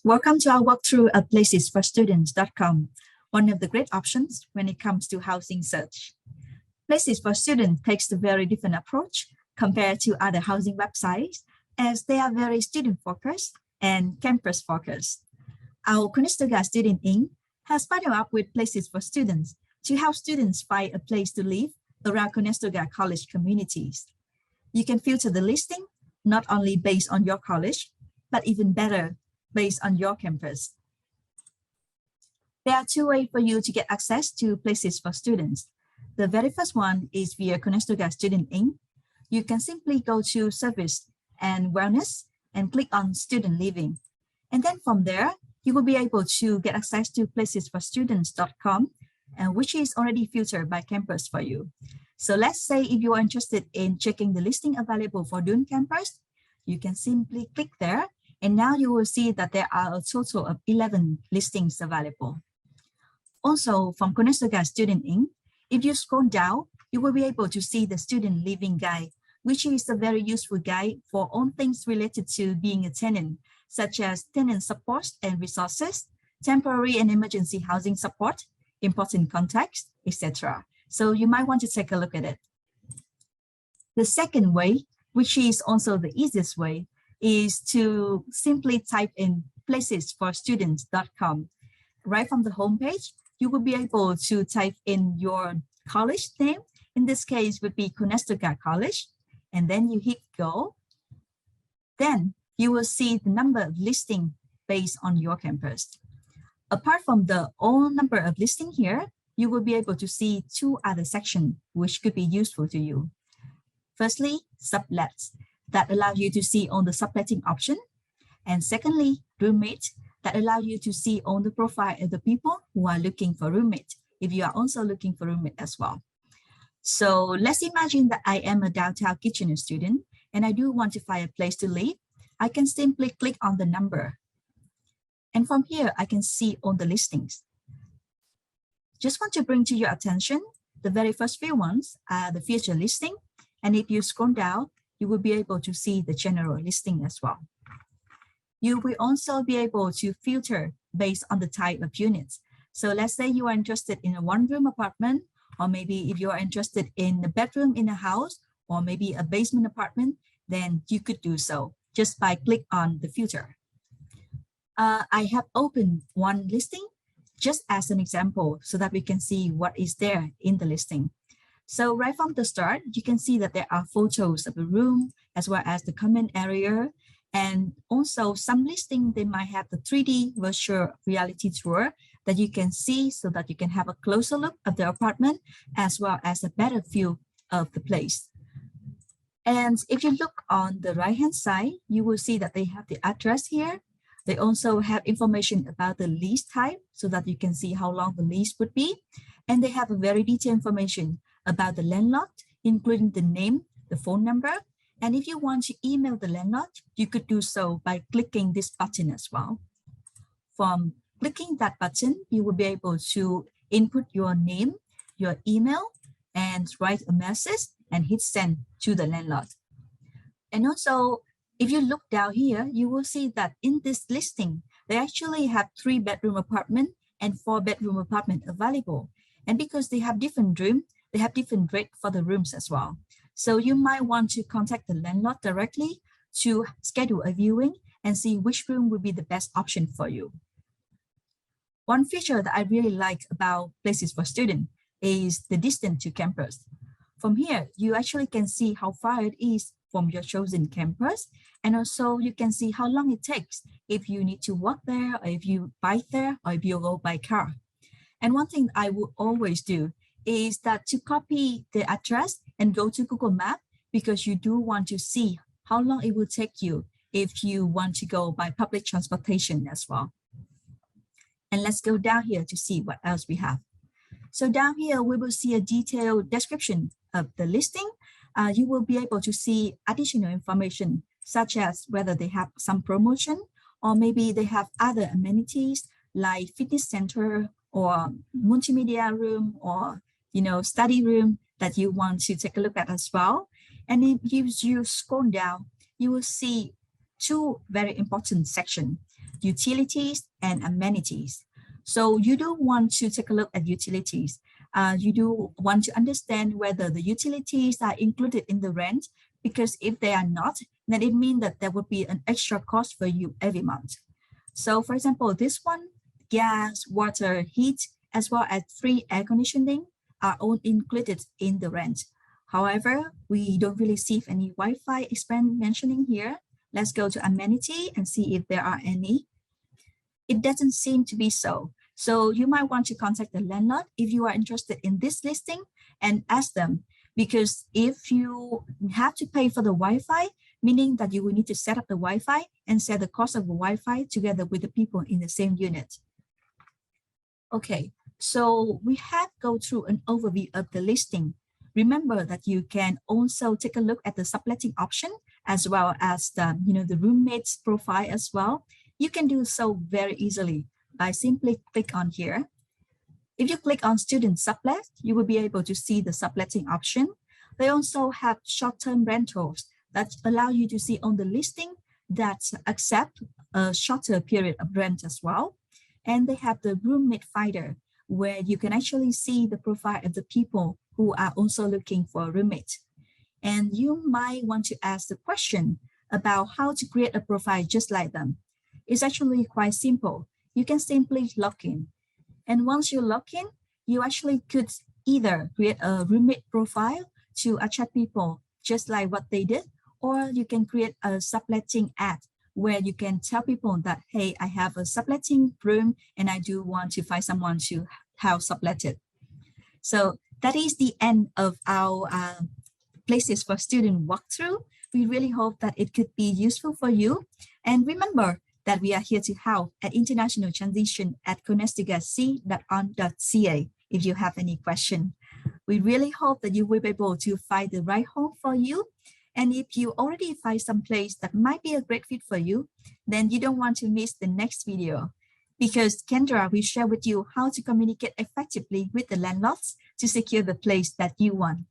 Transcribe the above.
Welcome to our walkthrough of placesforstudents.com, one of the great options when it comes to housing search. Places for Students takes a very different approach compared to other housing websites, as they are very student-focused and campus-focused. Our Conestoga Student Inc. has partnered up with Places for Students to help students find a place to live around Conestoga college communities. You can filter the listing not only based on your college, but even better, based on your campus. There are two ways for you to get access to Places for Students. The very first one is via Conestoga Student Inc. You can simply go to Service and Wellness and click on Student Living. And then from there, you will be able to get access to placesforstudents.com, which is already filtered by campus for you. So let's say if you are interested in checking the listing available for Dune campus, you can simply click there. And now you will see that there are a total of 11 listings available. Also, from Conestoga Student Inc., if you scroll down, you will be able to see the Student Living Guide, which is a very useful guide for all things related to being a tenant, such as tenant support and resources, temporary and emergency housing support, important contacts, etc. So you might want to take a look at it. The second way, which is also the easiest way, is to simply type in placesforstudents.com. Right from the homepage, you will be able to type in your college name. In this case, would be Conestoga College, and then you hit go. Then you will see the number of listings based on your campus. Apart from the all number of listings here, you will be able to see two other sections which could be useful to you. Firstly, sublets, that allow you to see on the subletting option. And secondly, roommate, that allow you to see on the profile of the people who are looking for roommate, if you are also looking for roommate as well. So let's imagine that I am a downtown Kitchener student and I do want to find a place to live. I can simply click on the number. And from here, I can see all the listings. Just want to bring to your attention, the very first few ones are the feature listing. And if you scroll down, you will be able to see the general listing as well. You will also be able to filter based on the type of units. So let's say you are interested in a one-room apartment, or maybe if you are interested in a bedroom in a house, or maybe a basement apartment, then you could do so just by click on the filter. I have opened one listing just as an example so that we can see what is there in the listing. So right from the start, you can see that there are photos of the room as well as the common area. And also some listing, they might have the 3D virtual reality tour that you can see so that you can have a closer look of the apartment as well as a better view of the place. And if you look on the right-hand side, you will see that they have the address here. They also have information about the lease type so that you can see how long the lease would be. And they have a very detailed information about the landlord, including the name, the phone number. And if you want to email the landlord, you could do so by clicking this button as well. From clicking that button, you will be able to input your name, your email, and write a message and hit send to the landlord. And also, if you look down here, you will see that in this listing, they actually have 3-bedroom apartment and 4-bedroom apartment available. And because they have different rooms, they have different rate for the rooms as well. So you might want to contact the landlord directly to schedule a viewing and see which room would be the best option for you. One feature that I really like about Places for Students is the distance to campus. From here, you actually can see how far it is from your chosen campus. And also you can see how long it takes if you need to walk there, or if you bike there, or if you go by car. And one thing I would always do is that to copy the address and go to Google Maps, because you do want to see how long it will take you if you want to go by public transportation as well. And let's go down here to see what else we have. So down here, we will see a detailed description of the listing. You will be able to see additional information, such as whether they have some promotion, or maybe they have other amenities like fitness center or multimedia room, or study room that you want to take a look at as well. And if you scroll down, you will see two very important sections, utilities and amenities. So you do want to take a look at utilities. You do want to understand whether the utilities are included in the rent, because if they are not, then it means that there would be an extra cost for you every month. So for example, this one, gas, water, heat, as well as free air conditioning are all included in the rent. However, we don't really see any Wi-Fi expense mentioning here. Let's go to amenity and see if there are any. It doesn't seem to be so. So you might want to contact the landlord if you are interested in this listing and ask them, because if you have to pay for the Wi-Fi, meaning that you will need to set up the Wi-Fi and set the cost of the Wi-Fi together with the people in the same unit. Okay, so we have go through an overview of the listing. Remember that you can also take a look at the subletting option as well as the, the roommate's profile as well. You can do so very easily by simply click on here. If you click on student sublet, you will be able to see the subletting option. They also have short-term rentals that allow you to see on the listing that accept a shorter period of rent as well. And they have the roommate finder, where you can actually see the profile of the people who are also looking for a roommate. And you might want to ask the question about how to create a profile just like them. It's actually quite simple. You can simply log in. And once you log in, you actually could either create a roommate profile to attract people just like what they did, or you can create a subletting ad where you can tell people that, hey, I have a subletting room and I do want to find someone to house subletted. So that is the end of our places for student walkthrough. We really hope that it could be useful for you. And remember that we are here to help at international transition at conestogac.on.ca if you have any question. We really hope that you will be able to find the right home for you. And if you already find some place that might be a great fit for you, then you don't want to miss the next video, because Kendra will share with you how to communicate effectively with the landlords to secure the place that you want.